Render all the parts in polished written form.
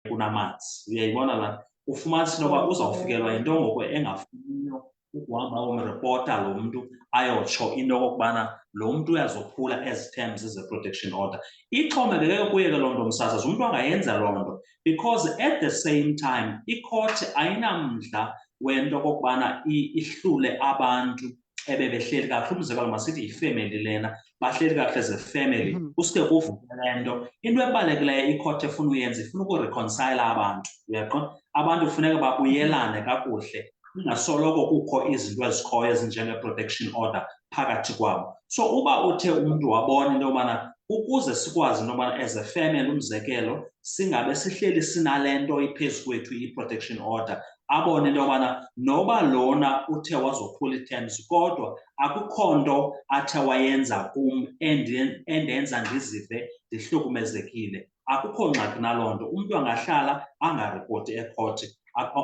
kunamanzi. Uyayibona la ufumanise noba uzawufikelwa yinto ngoku engafuniyo ukuhamba umripota lo mntu ayotsho into okokubana lo mntu uyazophula ezi terms ze-protection order. Ixhomekeke kuye ke loo nto msasazi, umntu angayenza loo nto because at the same time ikhothi ayinamdla wento okokubana ihlule abantu ebebehleli kakuhle. Umzekelo masithi yifemeli lena, bahleli kakuhle as a family, kusuke kuvuke le nto. Into ebalulekileyo ikhothi efuna uyenza ifuna ukureconcile abantu, uyaqonda? Abantu kufuneka babuyelane kakuhle, kungasoloko kukho izinto ezikhoyo ezinjenge-protection order phakathi kwabo. So uba uthe umntu wabona into yobana ukuze sikwazi into yobana as a family, umzekelo, singabe sihleli sinale nto iphezu kwethu i-protection order, abone into yobana noba lona uthe wazophula ii-terms kodwa akukho nto athe wayenza kum endenza ndizive ndihlukumezekile, akukho ngxaki naloo nto. Umntu angahlala angaripoti ekhothi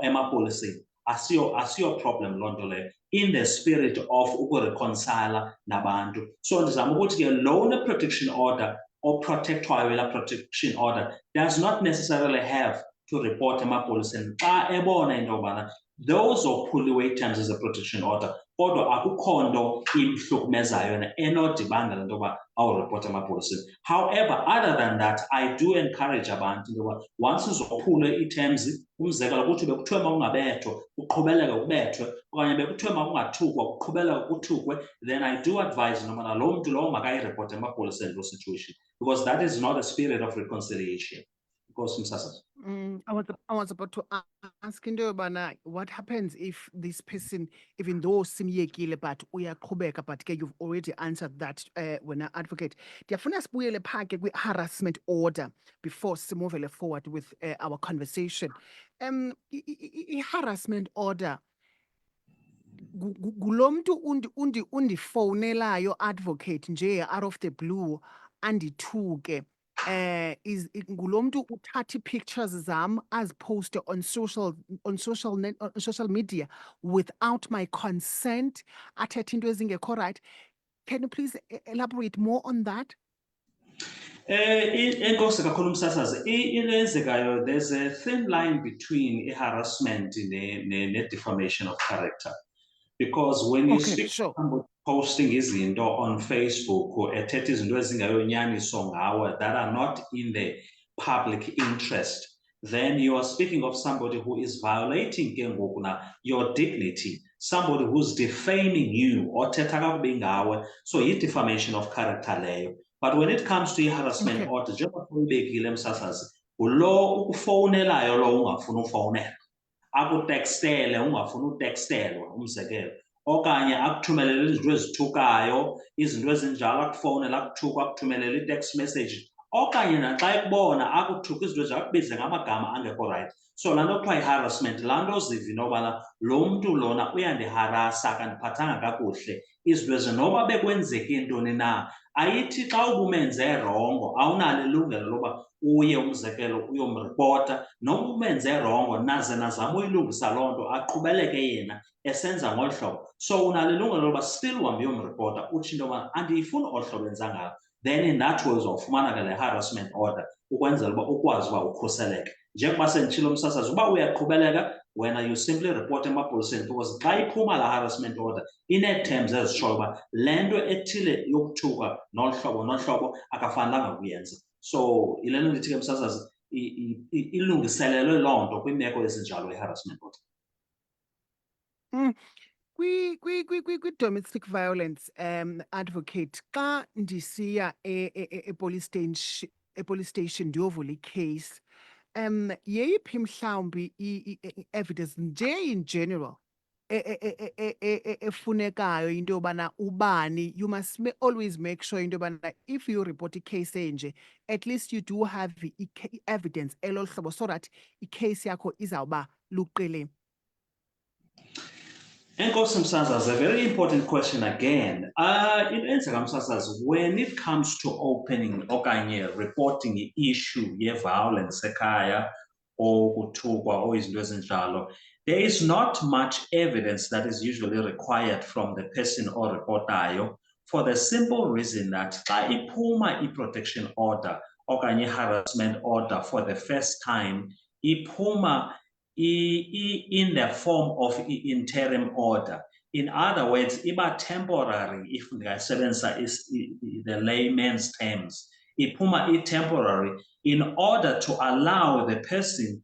emapoliseni, asiyo problem loo nto leyo, in the spirit of ukureconcile nabantu. So ndizama ukuthi ke lo une-protection order oprotectwayo yila protection order does not necessarily have to report emapoliseni xa ebona into yobana those ophuliwe ii-terms ze-protection order kodwa akukho nto imhlukumezayo yena enodibangela into yoba awuripota emapoliseni. However, other than that, I do encourage abantu into yoba once uzophule ii-terms, umzekelo kuthi bekuthiwe mawungabethwa kuqhubeleke kubethwe, okanye bekuthiwe makungathukwa kuqhubeleke kuthukwe, then I do advise into yobana loo mntu lowo makayirepote emapoliseni loo situation, because that is not a spirit of reconciliation. I was about to ask into yobana what happens if this person, even though simyekile but uyaqhubeka, but ke you've already answered that wena advocate. Ndiyafuna sibuyele phaa ke kwi-harassment order before simovele forward with our conversation. I-harassment order gulo mntu undifowunelayo advocate nje out of the blue andithuke, is ngulo mntu uthatha pictures zam aziposte on social media without my consent, athethe into ezingekho right. Can you please elaborate more on that? Enkosi kakhulu msasazi. Into eyenzekayo, there's a thin line between harassment ne-defamation of character, because when you speak about posting izinto on Facebook ethetha izinto ezingeyonyaniso ngawe that are not in the public interest, then you are speaking of somebody who is violating ke ngoku na your dignity, somebody who's defaming you othetha kakubi ngawe. So yi-defamation of character leyo. But when it comes to i-harassment order, njengoba uyibekile msasazi, ngulo ukufowunelayo lo ungafuna ufowunela, akutekstele ungafuna utekstelwa, umzekelo, okanye akuthumelele izinto ezithukayo, izinto ezinjalo, akufowunela akuthuka, akuthumelele i-text message, okanye naxa ekubona akuthuka izinto ezinjalo, akubize ngamagama angekho right. So laa nto kuthiwa yi-harassment, laa nto ziva into yobana lo mntu lona uyandiharasa, akandiphathanga kakuhle, izinto ezinoba bekwenzeke ntoni na. Ayithi xa ubumenze rongo awunalo ilungelo loba uye, umzekelo, uyomripota, noba umenze rongo naze nazama uyilungisa loo nto aqhubeleke yena esenza ngolu hlobo. So unalo ilungelo loba still uhambe uyomripota utsho into yoba andiyifuni olu hlobo enza ngalo. Then in that way uzawufumana ke le harassment order ukwenzela uba ukwazi uba ukhuseleke. Njengoba senditshilo msasazi, uba uyaqhubeleka wena you simply report emapoliseni, because xa iphuma la harassment order inee-terms ezitshoyo uba le nto ethile yokuthuka nolu hlobo akafanelanga kuyenza. So yile nto ndithi ke msasazi ilungiselelwe loo nto kwimeko ezinjalo i-harassment order. Kwi-domestic violence advocate, xa ndisiya e-police station ndiyovula i-case, yeyiphi mhlawumbi i-evidence nje in general efunekayo into yobana ubani, you must always make sure into yobana if you report i-case enje, at least you do have i-evidence elo hlobo so that i-case yakho izawuba luqilima? Enkosi msasazi, a very important question again. Into enzeka msasazi, when it comes to opening okanye reporting i-issue ye-violence ekhaya or kuthukwa or izinto ezinjalo, there is not much evidence that is usually required from the person or reportayo, for the simple reason that xa iphuma i-protection order okanye harassment order for the first time iphuma in the form of interim order. In other words, iba temporary, if ndingasebenzisa the layman's terms. Iphuma temporary in order to allow the person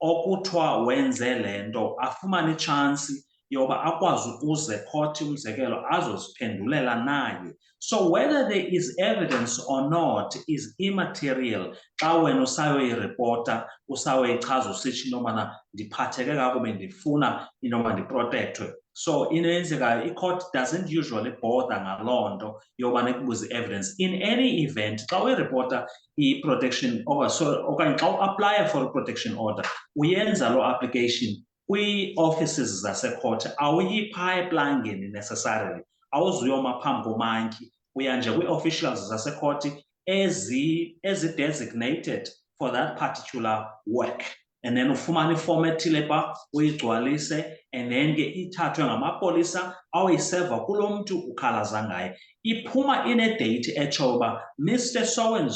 okuthiwa wenze le nto afumane itshansi yoba akwazi ukuze court umzekelo azoziphendulela naye. So whether there is evidence or not is immaterial xa wena usayoyiripota usayoyichaza usitsho into yobana ndiphatheke kakubi ndifuna into yoba ndiprotekthwe. So into eyenzekayo i-court doesn't usually bother ngaloo nto yobana ikubuze evidence. In any event, xa uyiripota i-protection order, okanye xa uaplaya for i-protection order, uyenza loo application kwii-offices zasecourt, awuyi phaa eplangeni necessarily, awuzuyoma phambi komanki, uya nje kwii-officials zasecourt ezi-designated for that particular work. And then ufumane iform ethile phaa uyigcwalise, and then ke ithathwe ngamapolisa awuyiseva kulo mntu ukhalaza ngaye. Iphuma ine-date etsho uba Mr. So and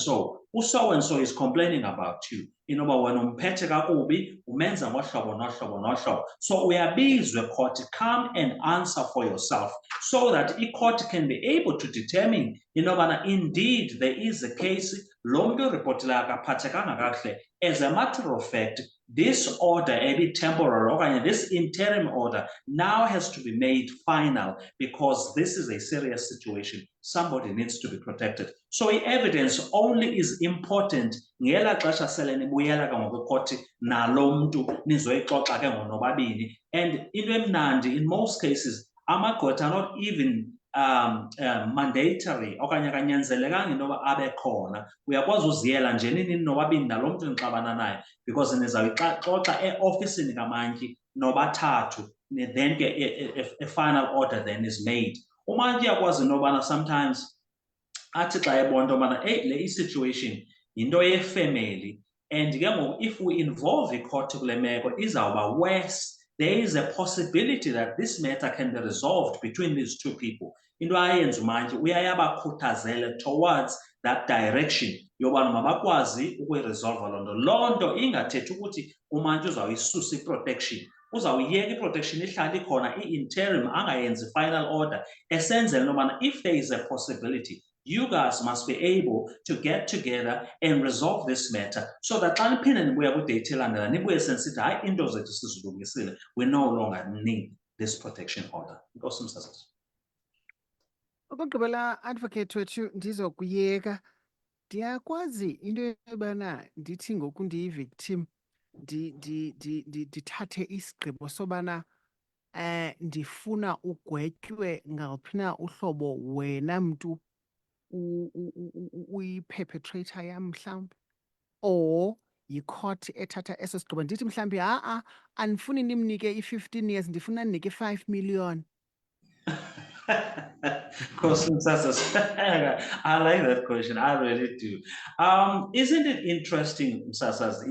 so is complaining about you. Inoba wena umphethe kakubi, umenza ngohlobo nohlobo nohlobo. So uyabizwe court, come and answer for yourself, so that i-court can be able to determine inobana indeed there is a case, lo mntu uripotelayo akaphathekanga kakuhle. As a matter of fact, this order, ebi temporary, okanye this interim order, now has to be made final because this is a serious situation. Somebody needs to be protected. So evidence only is important ngela xesha sele nibuyela ke ngokwecourt nalo mntu nizoyixoxa ke ngonobabini. And into emnandi, in most cases, amagqwetha are not even mandatory okanye akanyanzelekanga into yoba abe khona. Uyakwazi uziyela nje nini nobabini nalo mntu nixabana naye, because nizawuyixoxa eofisini kamanki nobathathu, then a final order then is made. Umanki uyakwazi nobana sometimes athi xa ebona into yobana le situation yinto yefemeli, and ke ngoku if we involve i-court kule meko izawuba worse. There is a possibility that this matter can be resolved between these two people. Into ayenza umanki uyayabakhuthazela towards that direction yobana mabakwazi ukuyiresolve loo nto. Loo nto ingathethi ukuthi umanki uzawuyisusa i-protection, uzawuyeka i-protection ihlala ikhona i-interim, angayenzi final order, esenzela into yobana if there is a possibility, you guys must be able to get together and resolve this matter, so that xa niphinde nibuya kwi-date elandela nibuye senisithi hayi into zethu sizilungisile, we no longer need this protection order. Nkosi msasazi. Okugqibela, advocate wethu, ndizokuyeka. Ndiyakwazi into yobana ndithi ngoku ndiyi-victim ndithathe isigqibo sobana ndifuna ugwetywe ngaliphi na uhlobo wena mntu uyi-perpetrator yam mhlawumbi, or yi-court ethatha eso sigqibo ndithi mhlawumbi andifuni nimnike i-15 years, ndifuna ndinike i-5 million. I like that question. I really do. Isn't it interesting, Msasas,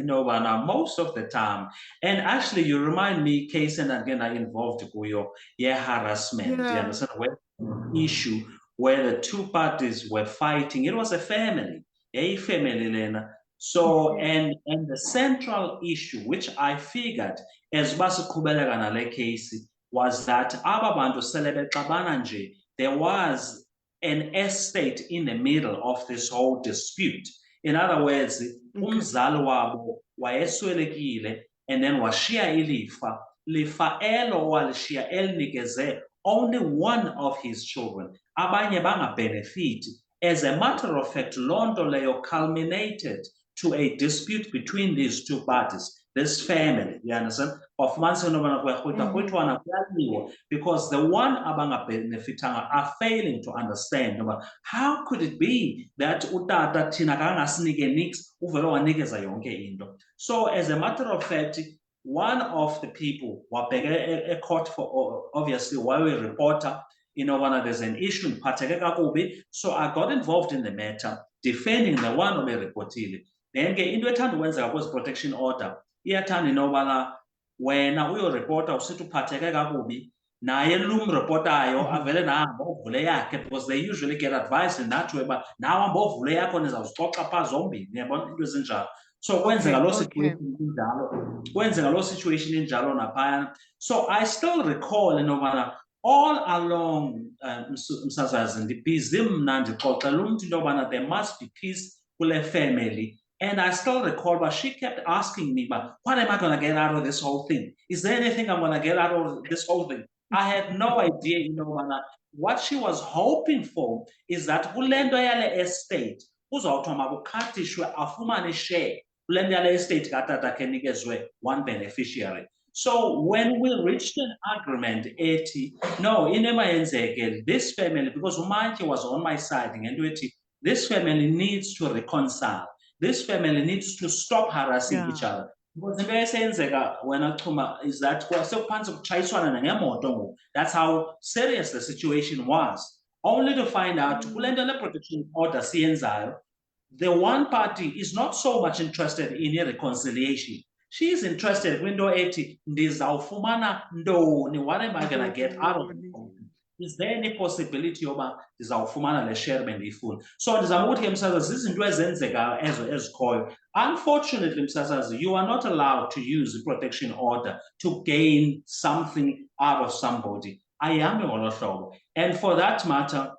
most of the time, and actually you remind me, case and again I involved Kuyo, harassment, you understand, where issue where the two parties were fighting. It was a family, Lena. So, and the central issue, which I figured as Basukubela case, was that there was an estate in the middle of this whole dispute. In other words, umzali wabo wayeswelekile and then washiya ilifa. Lifa elo walishiya elinikeze only one of his children. Abanye benefit. As a matter of fact, loo nto leyo culminated to a dispute between these two parties. This family, you understand? Of because the one abanga are failing to understand how could it be that utata thina kangasinike nix uvele wanikeza yonke into. So as a matter of fact, one of the people wabheke a court for obviously while we reporter, there's an issue in Pategekakubi. So I got involved in the matter, defending the one of the reportili. Then get into a time when there was protection order. Iyathanda inobana wena uyoreporta usithi uphatheke kakubi naye lumreportayo avele nahamba ovule yakhe, because they usually get advice in that way, but now hamba ovule yakho nizawuzixoxa phaa zombini, yabona into ezinjalo. So kwenzeka lo okay. situation injalo, kwenzeka lo situation injalo naphayana. So I still recall intobana all along msasazi ndibhizi mna ndixoxela umntu intobana there must be peace kule family. And I still recall, but she kept asking me, but what am I going to get out of this whole thing? Is there anything I'm going to get out of this whole thing? I had no idea, what she was hoping for is that kulendo yale estate, uzawuthiwa makukhathishwe afumane share kulendo yale estate katata ke nikezwe one beneficiary. So when we reached an agreement, no, inema this family, because Umanchi was on my side, this family needs to reconcile. This family needs to stop harassing each other. Because into esenzeka wena Chuma is that sekuphansi kutshayiswana nangemoto. That's how serious the situation was. Only to find out kule nto le protection order siyenzayo, the one party is not so much interested in a reconciliation. She is interested kwinto ethi ndizawufumana ntoni, what am I going to get out of it? Is there any possibility yoba ndizawufumana le share bendiyifuna? So ndizama ukuthi ke msasazi izinto ezenzekayo ezo ezikhoyo. Unfortunately, msasazi, you are not allowed to use the protection order to gain something out of somebody. Ayihambi ngolo hlobo. And for that matter,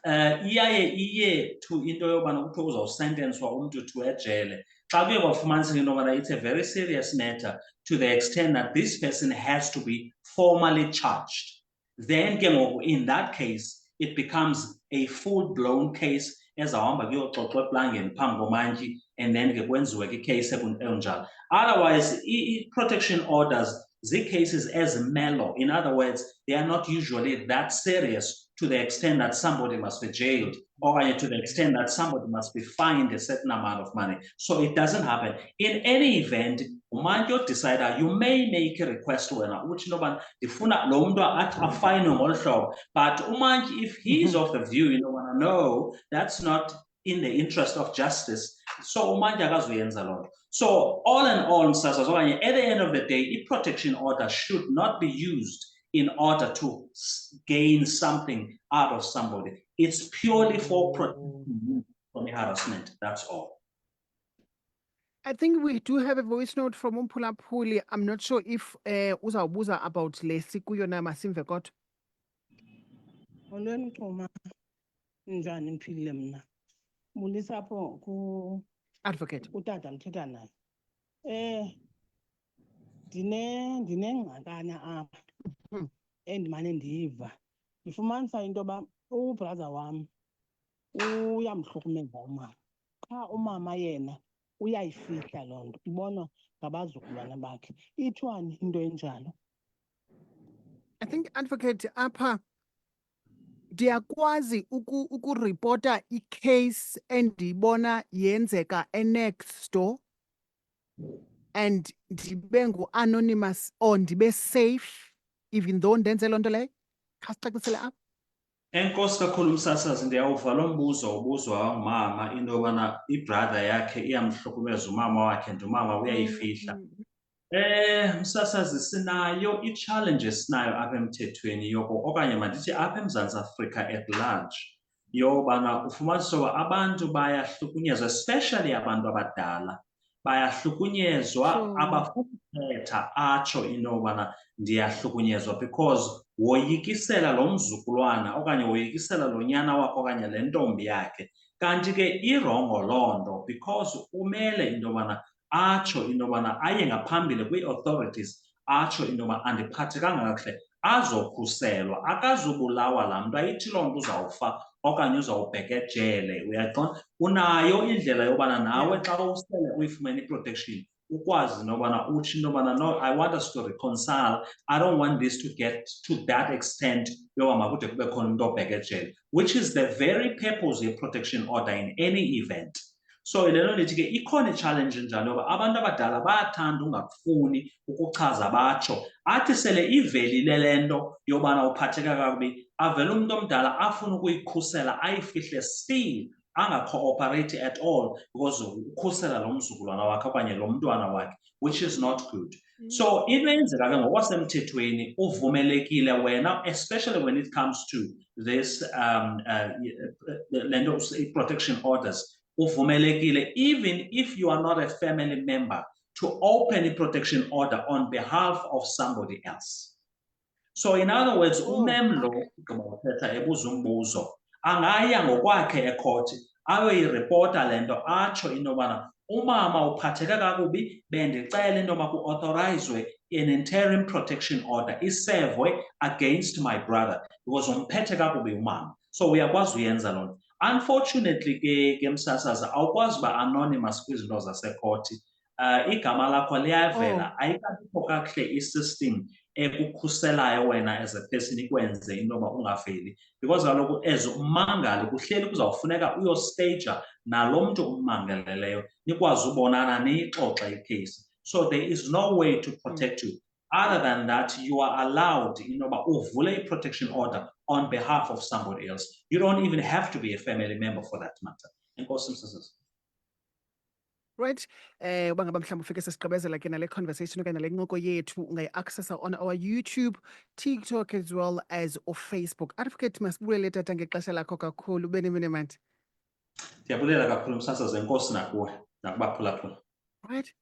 iye to into yobana kuthiwa uzawusentencwa umntu to ejele. Xa kuye kwafumaniseka into yobana it's a very serious matter to the extent that this person has to be formally charged. Then in that case, it becomes a full-blown case ezawuhamba kuyoxoxwa eplangeni phambi komantyi, and then ke kwenziwe ke case enjalo. Otherwise, protection orders, the cases as mellow. In other words, they are not usually that serious to the extent that somebody must be jailed, or to the extent that somebody must be fined a certain amount of money. So it doesn't happen. In any event, umantyi decider, you may make a request wena uthi noba ndifuna lo mntu afayinwe ngolu hlobo, but umantyi, if he's of the view no, that's not in the interest of justice, so umantyi akazuyenza loo nto. So all in all, msasazi okanye at the end of the day, a protection order should not be used in order to gain something out of somebody. It's purely for protection from harassment, that's all. I think we do have a voice note from Umpulapuli. I'm not sure if uzawubuza about le sikuyo na masimve kodwa. Molweni Chuma, njani niphilile mna? Mulisa apho ku Advocate. utata mthetha naye. Ndinengxakana apha endimane ndiyiva. Ndifumanisa into yoba ubrother wam uyamhlukumeza umama. Qha umama yena uyayifihla loo nto, ibonwa ngabazukulwana bakhe. Ithiwani into enjalo? I think Advocate apha ndiyakwazi ukuripota i-case endiyibona yenzeka e-next door and ndibe ngu-anonymous or ndibe safe even though ndenze loo nto leyo. Khasicacisele apha. Enkosi kakhulu msasazi, ndiyawuva lo mbuzo ubuzwa ngumama into yobana ibrother yakhe iyamhlukumeza umama wakhe and umama uyayifihla. Msasazi, sinayo i-challenge esinayo apha emthethweni okanye mandithi apha eMzantsi Afrika at large, yobana ufumanise uba abantu bayahlukunyezwa, especially abantu abadala bayahlukunyezwa, abafuni ukuthetha atsho into yobana ndiyahlukunyezwa because woyikisela lo mzukulwana okanye woyikisela lo nyana wakhe okanye le ntombi yakhe. Kanti ke irongo loo nto because umele into yobana atsho into yobana aye ngaphambili kwii-authorities atsho into yoba andiphathekanga kakuhle, azokhuselwa, akazubulawa laa mntu. Ayithi loo nto uzawufa okanye uzawubheka ejele, uyaqonda? Unayo indlela yobana nawe xa usele uyifumene i-protection ukwazi into yobana utsho into yobana no, I want us to reconcile, I don't want this to get to that extent yoba makude kube khona umntu obheka ejele, which is the very purpose ye-protection order in any event. So lelo ndithi ke ikhona i-challenge njalo yoba abantu abadala bayathanda ungakufuni ukuchaza batsho, athi sele ivelile le nto yobana uphatheka kakubi, avele umntu omdala afune ukuyikhusela ayifihle still anga-cooperate at all because ukhusela lo mzukulwana wakhe okanye lo mntwana wakhe, which is not good. So into eyenzeka ke ngokwasemthethweni uvumelekile wena, especially when it comes to this le nto protection orders, uvumelekile, even if you are not a family member, to open a protection order on behalf of somebody else. So in other words, umem lo ugqiba uthetha ebuza umbuzo angaya ngokwakhe ekhothi ayoyiripota le nto atsho into yobana umama uphatheke kakubi, bendicela into yoba ku-authorizwe an interim protection order isevwe against my brother because umphethe kakubi umama. So uyakwazi uyenza loo nto. Unfortunately ke msasaza awukwazi uba anonymous kwizinto zasekhoti. Igama lakho liyavela, ayikabikho kakuhle i-system ekukhuselayo wena as a person ikwenze into yoba ungaveli, because kaloku as ummangali kuhleli kuzawufuneka uyostaja nalo mntu ummangaleleyo nikwazi ubonana niyixoxe ikheyisi. So there is no way to protect you other than that you are allowed into yoba uvule i-protection order on behalf of somebody else. You don't even have to be a family member for that matter. Enkosi msasasa. Right. Bangaba mhlawumbe ufike sesigqibezela ke nale conversation okanye nale ncoko yethu ungayi-accessa on our YouTube, TikTok as well as Facebook. Advocate, masibulele tata ngexesha lakho kakhulu. Ube nemini mandi. Ndiyabulela kakhulu msasaza, enkosi nakuwe nakubaphulaphula. Right.